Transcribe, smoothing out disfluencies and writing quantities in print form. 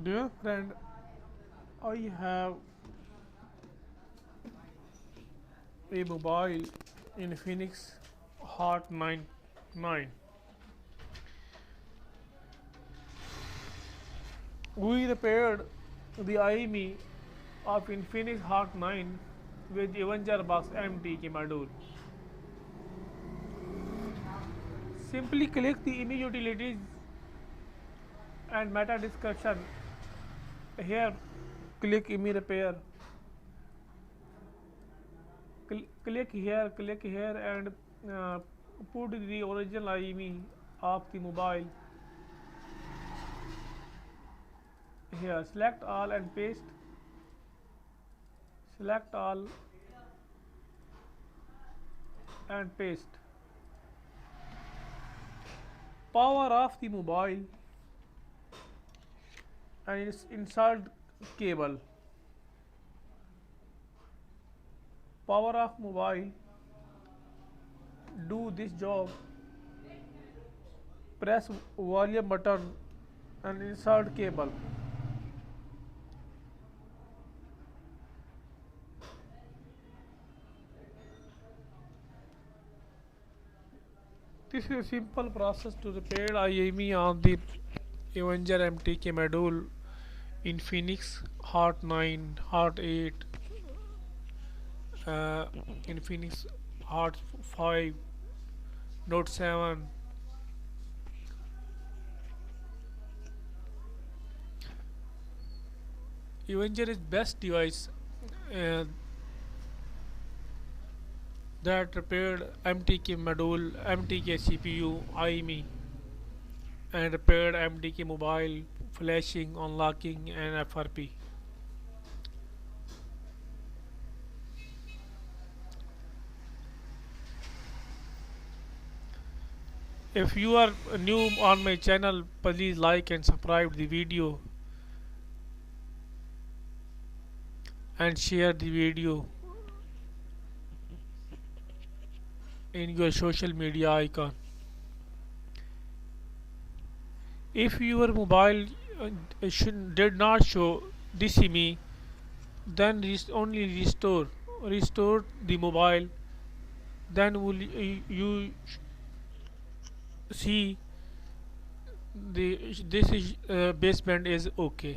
Dear friend, I have a mobile Infinix Hot 99. We repaired the IMEI of Infinix Hot 9 with Avenger Box MTK module. Simply click the IMEI utilities and meta description. Here, click IMEI repair. Click here, and put the original IMEI of the mobile. Here, select all and paste. Select all and paste. Power off the mobile and insert cable. Power off mobile. Do this job. Press volume button and insert cable. This is a simple process to repair IMEI on the Avenger MTK module in Infinix Hot 9, Hot 8, Infinix Hot 5, Note 7. Avenger is best device uh, that repaired MTK module, MTK CPU, IMEI, and repaired MTK mobile, flashing, unlocking, and FRP. If you are new on my channel, please like and subscribe the video and share the video in your social media icon. If your mobile did not show this IMEI, then only restore the mobile. Then will you see the this is baseband is okay.